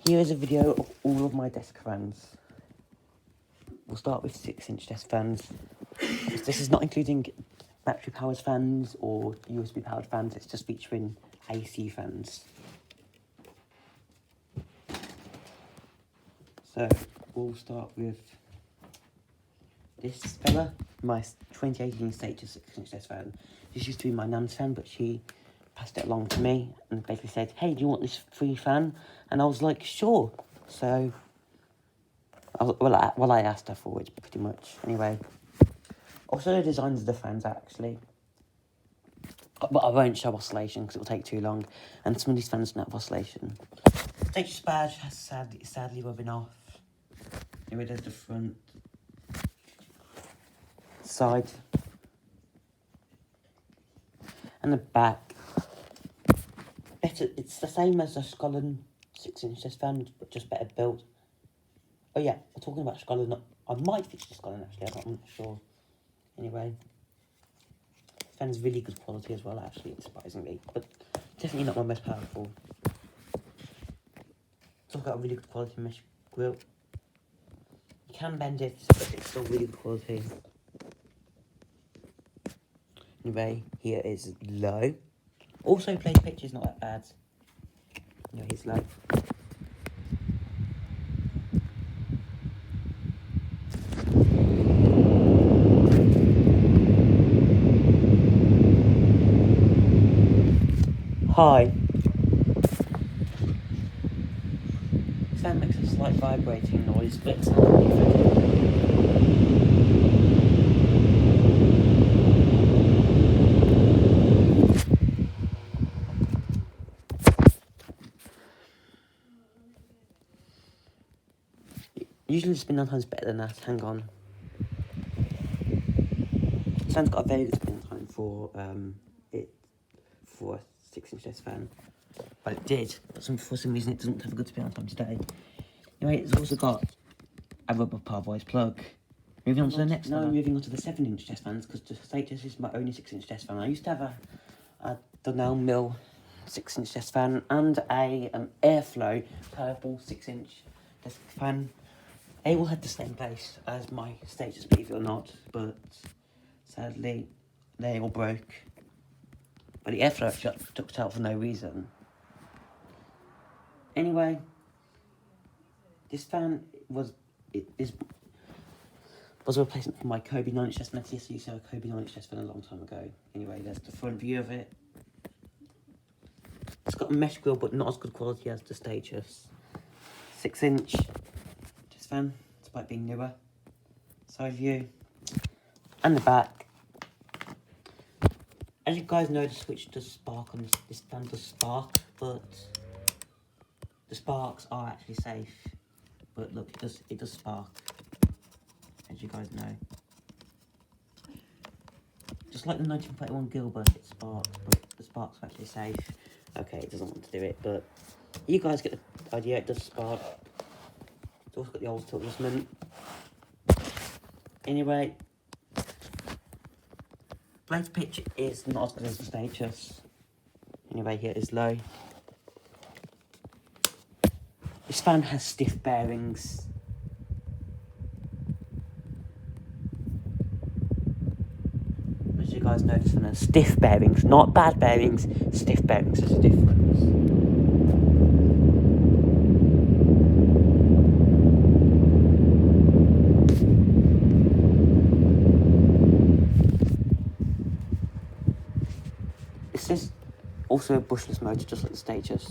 Here is a video of all of my desk fans. We'll start with 6-inch desk fans. This is not including battery powered fans or USB powered fans, it's just featuring AC fans. So we'll start with this fella, my 2018 Status 6-inch desk fan. This used to be my nan's fan, but she passed it along to me and basically said, hey, do you want this free fan? And I was like, sure. So, I asked her for it, pretty much. Anyway, also the designs of the fans, actually. But I won't show oscillation because it will take too long. And some of these fans don't have oscillation. Status badge has sadly rubbing off. Here it is, the front. Side. And the back. Better, it's the same as a Skollen 6-inch desk fan, but just better built. Oh yeah, we're talking about Skollen. I might feature the Skollen actually, I'm not sure. Anyway, this fan's really good quality as well, actually, surprisingly, but definitely not my most powerful. It's also got a really good quality mesh grille. You can bend it, but it's still really good quality. Anyway, here is low. Also, plain picture's not that bad. Anyway, here's low. High. This fan makes a slight vibrating noise, but it's not really effective. Usually the spin down time is better than that. Hang on. This fan's got a very good spin time for a 6-inch desk fan. But it did. But for some reason it doesn't have a good spin time today. Anyway, it's also got a rubber power voice plug. Moving on to the next one. Now moving on to the 7-inch desk fans, because the Status is my only 6-inch desk fan. I used to have a Donnell Mill 6-inch desk fan and a Airflow purple 6-inch desk fan. They all had the same base as my Status, believe it or not, but sadly they all broke. But the Airflow took out for no reason. Anyway, this fan was a replacement for my Kobe 9-inch desk fan. I used to have a Kobe 9-inch desk fan a long time ago. Anyway, there's the front view of it. It's got a mesh grille, but not as good quality as the Status 6-inch desk fan, despite being newer. Side view. And the back. As you guys know, the switch does spark on this fan does spark, but the sparks are actually safe. But look, it does spark, as you guys know. Just like the 1931 Gilbert, it sparks, but the sparks are actually safe. Okay, it doesn't want to do it, but you guys get the idea, it does spark. It's also got the old tilt adjustment. Anyway, blade pitch is not as good as the Status. Anyway, here is low. This fan has stiff bearings. As you guys know, this one has stiff bearings, not bad bearings, stiff bearings, there's a difference. This is also a brushless motor, just like the Status.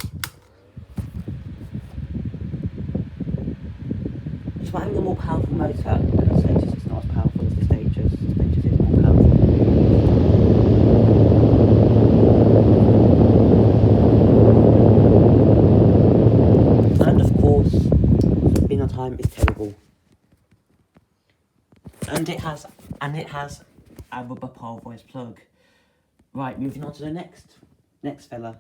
Despite having a more powerful motor than the Status, it's not as powerful as the Status. The Status is more powerful. And of course, spin on time is terrible. And it has a rubber power voice plug. Right, moving on to the next fella.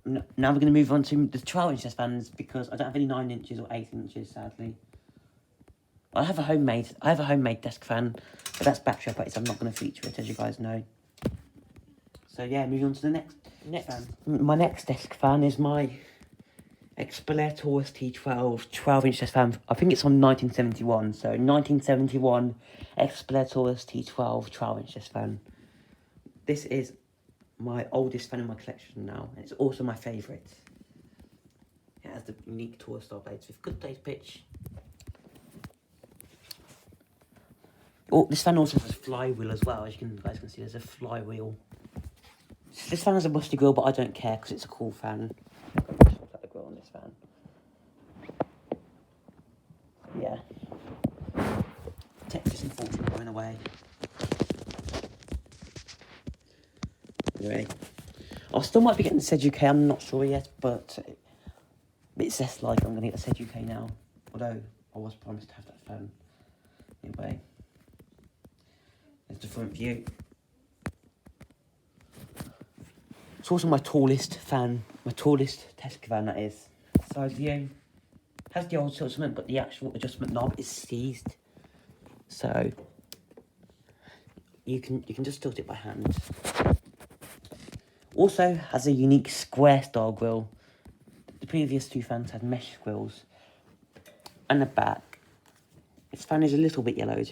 Now we're going to move on to the 12-inch desk fans, because I don't have any 9 inches or 8 inches, sadly. I have a homemade desk fan, but that's battery operated, so I'm not going to feature it, as you guys know. So yeah, moving on to the next fan. My next desk fan is my Expelliarmus T12 12-inch chest fan. I think it's from 1971. So 1971 Expelliarmus T12 12-inch chest fan. This is my oldest fan in my collection now, and it's also my favourite. It has the unique Taurus style blades with good base pitch. Oh, this fan also has a flywheel as well, as you guys can see. There's a flywheel. This fan has a rusty grill, but I don't care because it's a cool fan. The grill on this fan. Yeah. Texas unfortunately going away. Anyway, I still might be getting the Sed UK. I'm not sure yet, but it says like I'm going to get the Sed UK now. Although I was promised to have that fan. Anyway, there's the front view. It's also my tallest fan, my tallest Tesco fan, that is. Side view. Has the old adjustment, but the actual adjustment knob is seized. So you can just tilt it by hand. Also has a unique square style grille. The previous two fans had mesh grills. And the back. Its fan is a little bit yellowed.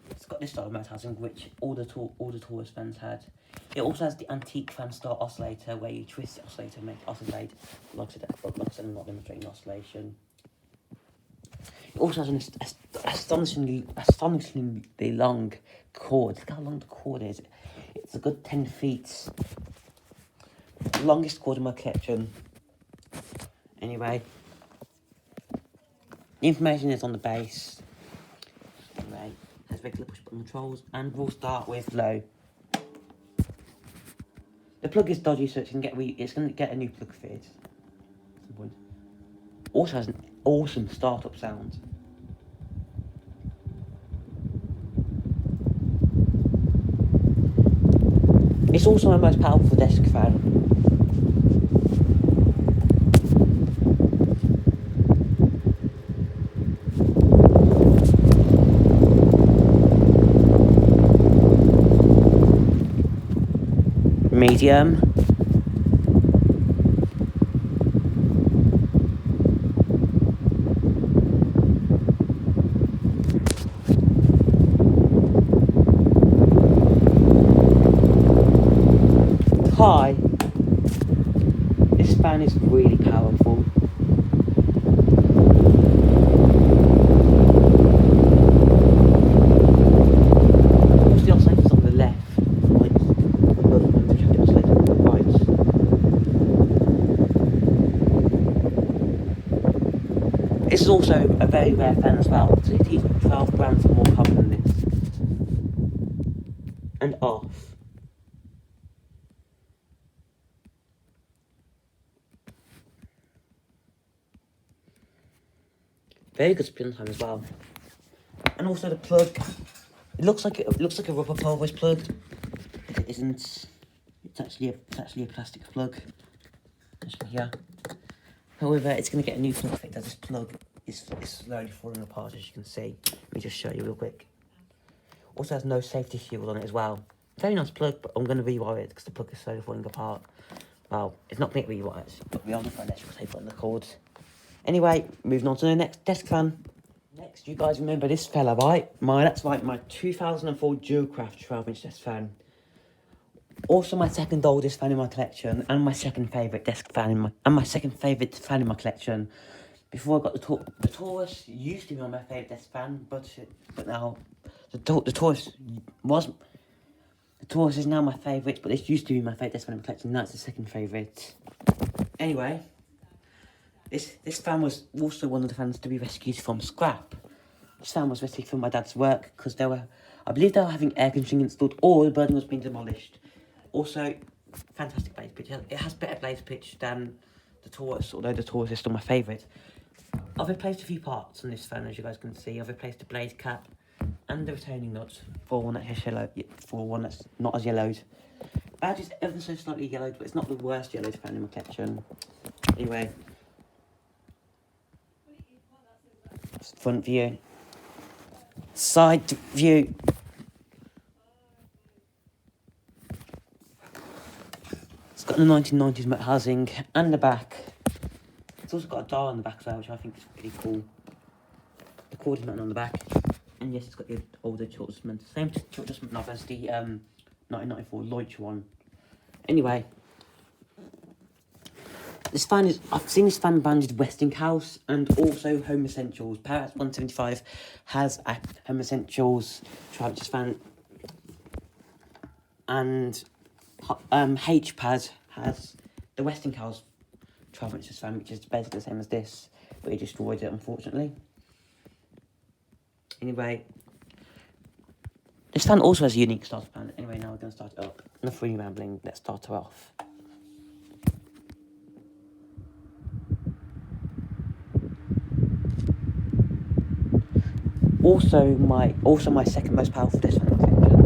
It's got this style of mount housing, which all the Taurus fans had. It also has the antique fan style oscillator, where you twist the oscillator and make it oscillate. Like I said, I'm not demonstrating oscillation. It also has an astonishingly long cord. Look how long the cord is. It's a good 10 feet. The longest cord in my collection. Anyway, the information is on the base. Anyway, has regular push button controls, and we'll start with low. The plug is dodgy, so it's gonna get a new plug fitted at some point. Also has an awesome startup sound. It's also my most powerful desk fan. Medium. High. This fan is really powerful. What's the oscillators on the left? Right. The oscillator on the right. This is also a very rare fan as well. So it is 12 grams or more common than this. And off. Very good spin time as well. And also the plug. It looks like a rubber pole-voice plug. It isn't. It's actually a plastic plug. Here. However, it's going to get a new plug fit as this plug is slowly falling apart, as you can see. Let me just show you real quick. Also has no safety shield on it as well. Very nice plug, but I'm going to rewire it because the plug is slowly falling apart. Well, it's not going to get rewired, but we are going to find electrical tape on the cords. Anyway, moving on to the next desk fan. Next, you guys remember this fella, right? That's right, my 2004 Dualcraft 12-inch desk fan. Also my second oldest fan in my collection, and my second favourite desk fan in my collection. Before I got the Taurus used to be my favourite desk fan, but now the Taurus is now my favourite, but this used to be my favourite desk fan in my collection. Now it's the second favourite. Anyway. This fan was also one of the fans to be rescued from scrap. This fan was rescued from my dad's work because I believe they were having air conditioning installed, or the building was being demolished. Also, fantastic blade pitch. It has better blade pitch than the Taurus, although the Taurus is still my favourite. I've replaced a few parts on this fan, as you guys can see. I've replaced the blade cap and the retaining nuts for one that's not as yellowed. Badge is ever so slightly yellowed, but it's not the worst yellowed fan in my collection. Anyway. Front view, side view. It's got the 1990s metal housing and the back. It's also got a dial on the back as well, which I think is pretty cool. The cord is mounted on the back. And yes, it's got the older tilt adjustment. Same tilt adjustment knob as the 1994 Leutsch one. Anyway, this fan is, I've seen this fan branded Westinghouse and also Home Essentials. Parallax 175 has a Home Essentials tri-axis fan, and HPAD has the Westinghouse tri-axis fan, which is basically the same as this, but he destroyed it, unfortunately. Anyway, this fan also has a unique starter pan. Anyway, now we're going to start it up. Enough really rambling, let's start her off. Also my second most powerful disc fan in the collection.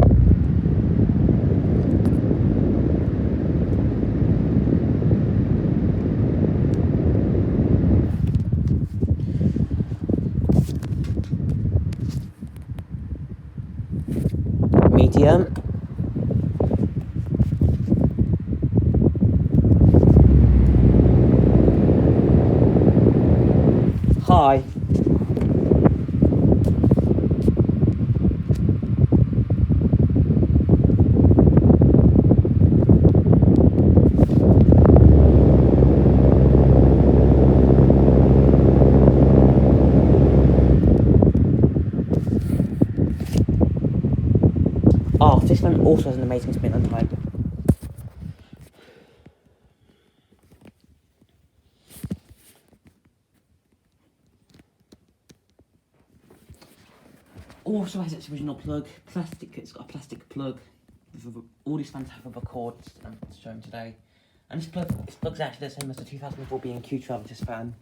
Medium. High. Oh, this one also has an amazing spin on time. Also has its original plug, plastic. It's got a plastic plug. All these fans have rubber cords, I'm showing today. And this plug's actually the same as the 2004 B&Q Travis fan.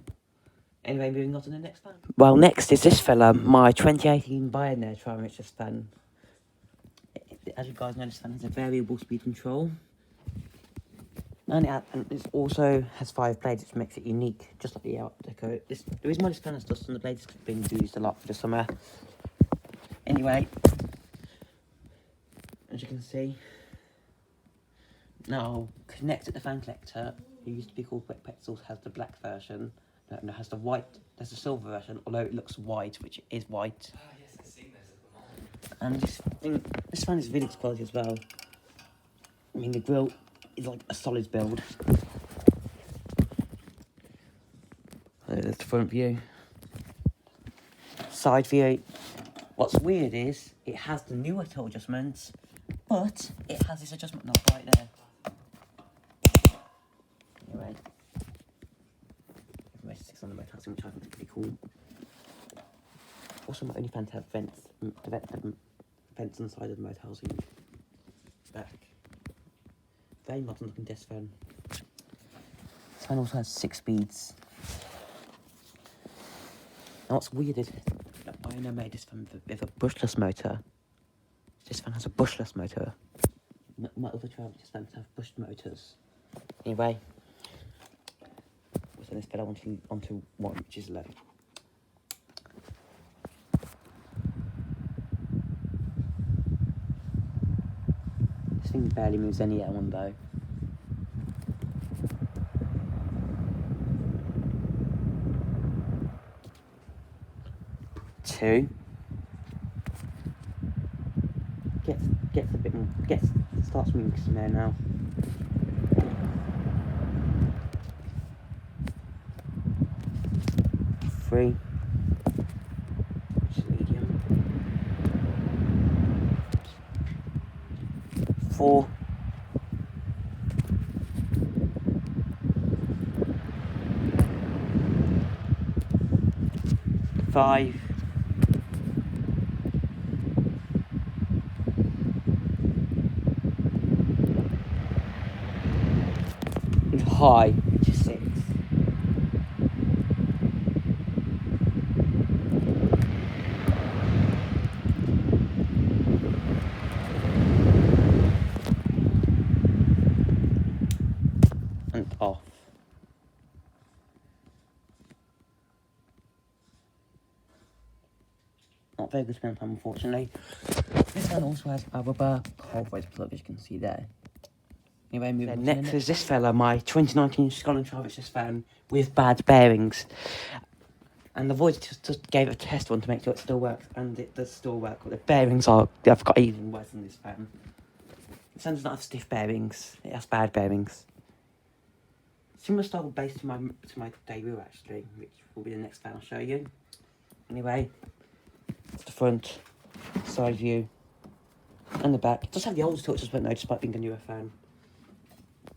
Anyway, moving on to the next fan. Well, next is this fella, my 2018 Bionaire Travis fan. As you guys know, this fan has a variable speed control. And it also has 5 blades, which makes it unique, just like the Art Deco. The reason why this fan has dust on the blades is because it's been used a lot for the summer. Anyway, as you can see, now connected the fan collector, who used to be called Wet Petzels, has the black version. No, has the white. There's the silver version, although it looks white, which it is white. Ah, yes, I've seen this at the mall. And this fan is really good quality as well. I mean, the grille is like a solid build. There's the front view. Side view. What's weird is it has the newer tilt adjustments, but it has this adjustment knob right there. Anyway, everybody sits on the motor housing, which I think is pretty cool. Also, my only fan to have vents on the side of the motor housing. Back. Very modern looking desk fan. This fan also has 6 speeds. Now what's weird is that Bionaire made this fan with a brushless motor. This fan has a brushless motor. My other Travis fans have brushed motors. Anyway, we'll send this fella onto one which is low. This thing barely moves any air one though. Two. Gets a bit more. Starts moving some air now. 3. Which is medium. 4. 5. And high, which is 6. And off. Not very good spin time, unfortunately. This one also has a rubber coil voice plug, as you can see there. Anyway, moving on. Next is this fella, my 2019 Scotland Travis fan with bad bearings. And the voice just gave it a test one to make sure it still works, and it does still work. But the bearings I've got even worse than this fan. This fan does not have stiff bearings, it has bad bearings. Similar style base to my debut actually, which will be the next fan I'll show you. Anyway, it's the front, side view, and the back. It does have the old touches, but no, despite being a newer fan.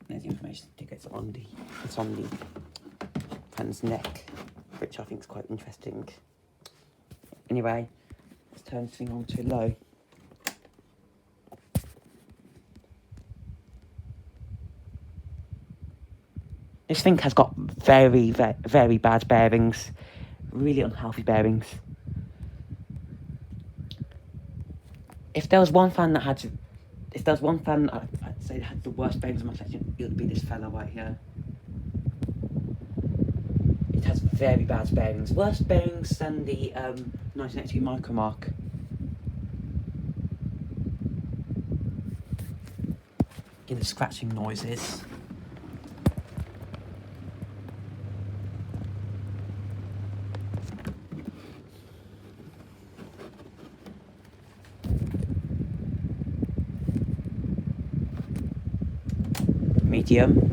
There's the information ticket. It's on the fan's neck, which I think is quite interesting. Anyway, let's turn this thing on to low. This thing has got very, very, very bad bearings. Really unhealthy bearings. If there was one fan that I'd say had the worst bearings in my section, it would be this fella right here. It has very bad bearings. Worse bearings than the 1982 Micromark. Get the scratching noises. Medium.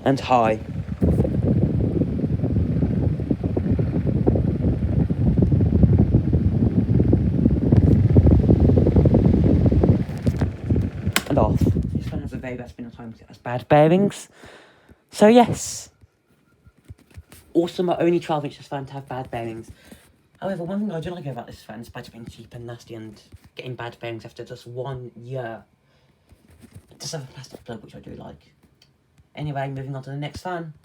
And high. And off. This one has a very bad spin on time because it has bad bearings. So yes. Also my only 12-inch fan to have bad bearings. However, one thing I do like about this fan, despite it being cheap and nasty and getting bad bearings after just 1 year, it does have a plastic plug, which I do like. Anyway, moving on to the next fan.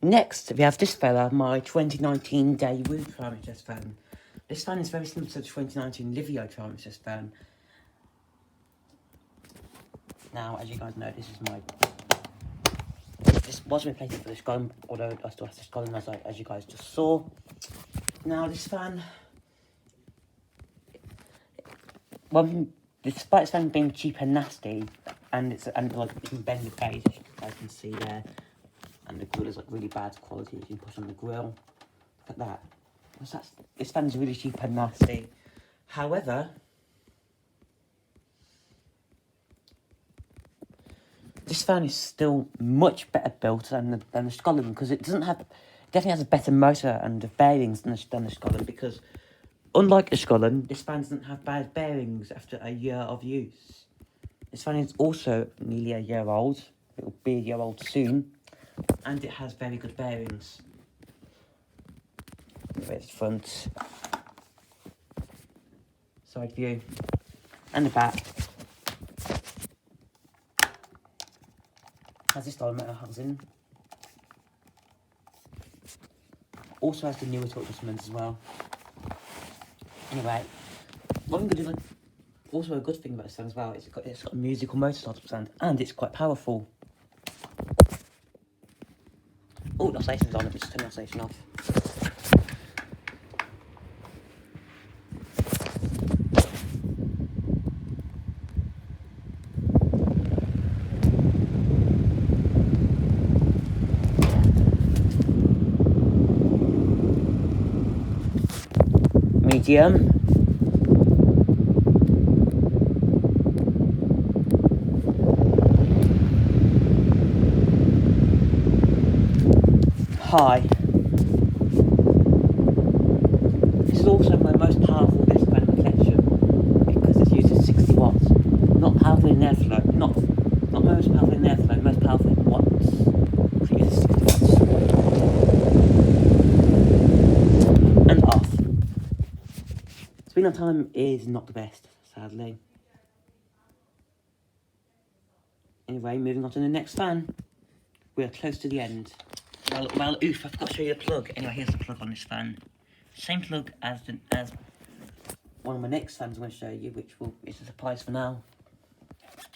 Next, we have this fella, my 2019 Daewoo Triumph fan. This fan is very similar to the 2019 Livio Triumph fan. Now, as you guys know, this was replaced for the Scotland, although I still have the Scotland as you guys just saw. Now, this fan, despite this fan being cheap and nasty, and like you can bend the base, as you guys can see there, and the grill is like really bad quality. You can push on the grill. Look at that. This fan is really cheap and nasty. However, this fan is still much better built than the Scotland, because it definitely has a better motor and the bearings than the Scotland, because unlike the Scotland, this fan doesn't have bad bearings after a year of use. This fan is also nearly a year old. It will be a year old soon, and it has very good bearings. There's the front, side view, and the back. Has this diameter housing. Also has the newer torque adjustments as well. Anyway, what I'm going to do, also a good thing about this fan as well is it's got a musical motor startup sound, and it's quite powerful. Oh, the oscillation's on. Let me just turn the oscillation off. Medium. High. This is also my most powerful disc fan in the collection because it uses 60 watts. Not powerful in airflow, not most powerful in airflow, most powerful in watts. It uses 60 watts. And off. Spin on time is not the best, sadly. Anyway, moving on to the next fan. We are close to the end. Well, oof, I forgot to show you the plug. Anyway, here's the plug on this fan. Same plug as one of my next fans I'm going to show you, which is a surprise for now.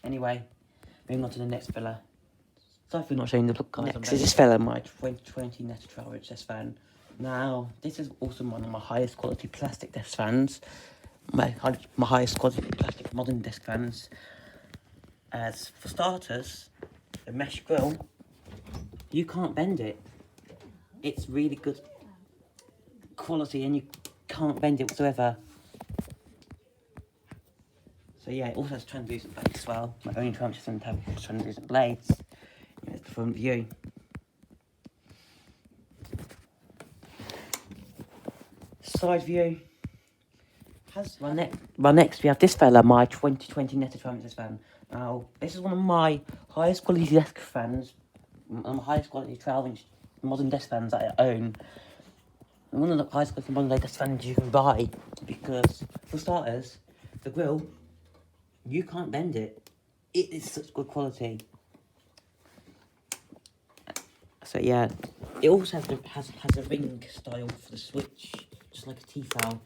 Anyway, moving on to the next fella. Sorry for not showing the plug, guys. Next is this fella, my 2020 Neta Trail HS fan. Now, this is also one of my highest quality plastic desk fans. My highest quality plastic modern desk fans. As for starters, the mesh grill, you can't bend it. It's really good quality and you can't bend it whatsoever. So yeah, it also has translucent blades as well. My only Triumph doesn't have translucent blades. Here's the front view. Side view. Right next we have this fella, my 2020 Neta Triumph fan. Now, this is one of my highest quality desk fans, one of my highest quality 12-inch modern desk fans that I own. And one of the highest quality modern desk fans you can buy, because for starters, the grill, you can't bend it. It is such good quality. So yeah, it also has a ring style for the switch, just like a T-file.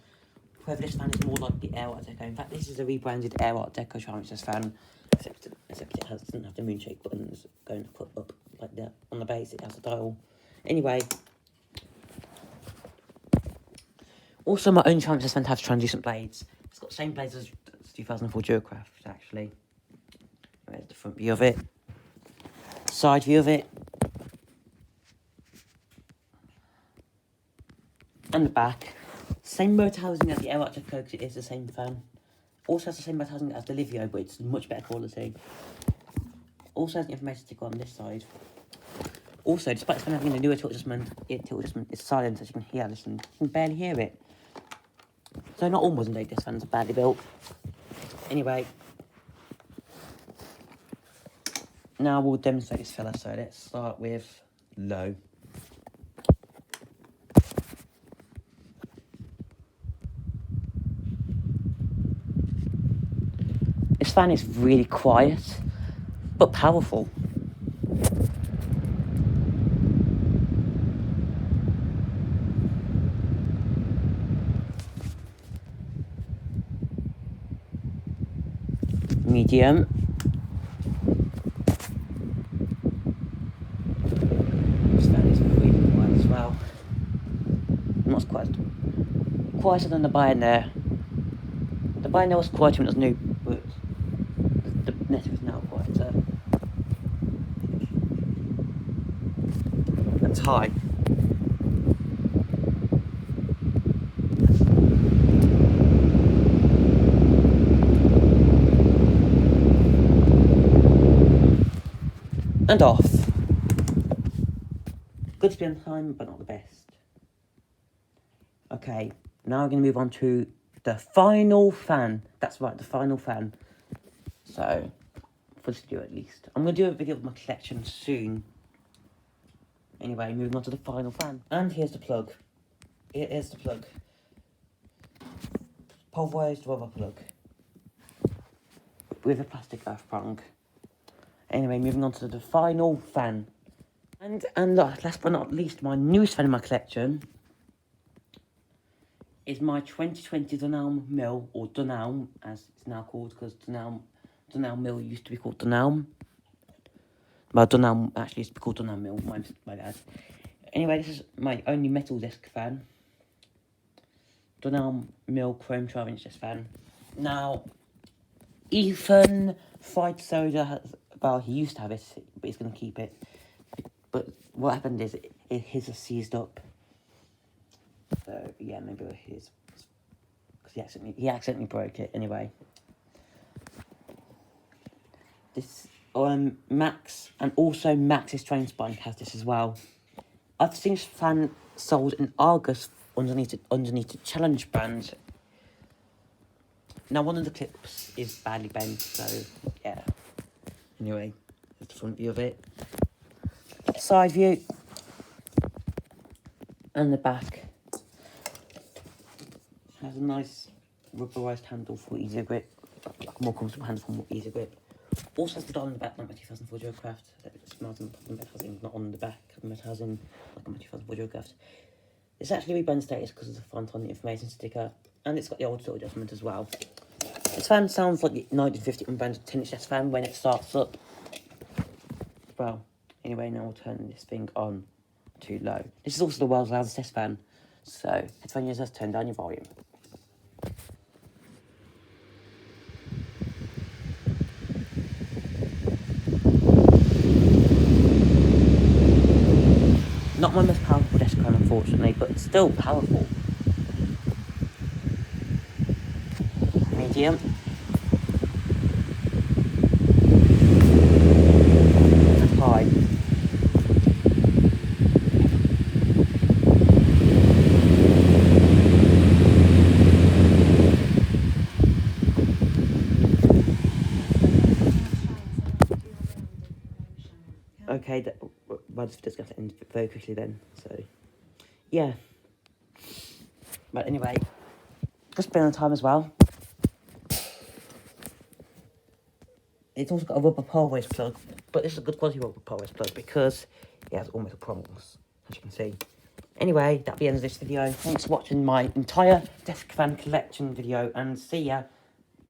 However, this fan is more like the Air Art Deco. In fact, this is a rebranded Air Art Deco Triumph fan, except it doesn't have the moonshake buttons going up like that. On the base, it has a dial. Anyway, also my own Triumph fan has translucent blades. It's got the same blades as 2004 Duracraft, actually. There's the front view of it. Side view of it. And the back. Same motor housing as the Air Art Deco because it is the same fan. Also has the same motor housing as the Livio, but it's much better quality. Also has an information sticker on this side. Also, despite this fan having a newer tilt adjustment, is silent, as you can hear. Listen, you can barely hear it. So not all modern day disc fans are badly built. Anyway, now we'll demonstrate this fella. So let's start with low. This fan is really quiet, but powerful. Medium. This fan is really quiet as well. Not quieter than the Bionaire. The Bionaire was quieter when it was new, but the Neta is now quieter. That's high. And off. Good spin time, but not the best. Okay, now we're going to move on to the final fan. That's right, the final fan. So, for this video at least. I'm going to do a video of my collection soon. Anyway, moving on to the final fan. And here's the plug. Here is the plug. Pulverized rubber plug. With a plastic earth prong. Anyway, moving on to the final fan. And last but not least, my newest fan in my collection is my 2020 Dunelm Mill, or Dunelm as it's now called, because Dunelm Mill used to be called Dunelm. Well, Dunelm actually used to be called Dunelm Mill, my bad. Anyway, this is my only metal disc fan. Dunelm Mill Chrome 12-inch disc fan. Now, Ethan Fried Soda well, he used to have it, but he's going to keep it. But what happened is, his is seized up. So, yeah, maybe his, because he accidentally broke it, anyway. This, Max, and also Max's Train Spine has this as well. I've seen this fan sold in Argus underneath the Challenge brand. Now, one of the clips is badly bent, so, yeah. Anyway, that's the front view of it. Side view. And the back. Has a nice rubberized handle for easier grip. Like a more comfortable handle for more easier grip. Also has the dial on the back, like my 2004 Duracraft. It's not on the metal housing, not on the back of the metal housing, like my 2004 Duracraft. It's actually rebrand status because of the front on the information sticker. And it's got the old tilt adjustment as well. This fan sounds like the 1950 unbranded 10-inch fan when it starts up. Well, Anyway, now we'll turn this thing on to low. This is also the world's loudest test fan, so headphone users, turn down your volume. Not my most powerful desk fan, unfortunately, but still powerful. Medium. High. Okay, well, this video's going to end very quickly then, so, yeah. But anyway, just been on time as well. It's also got a rubber pole waste plug, but this is a good quality rubber pole waste plug because it has almost prongs, as you can see. Anyway, that'll be the end of this video. Thanks for watching my entire desk fan collection video, and see ya.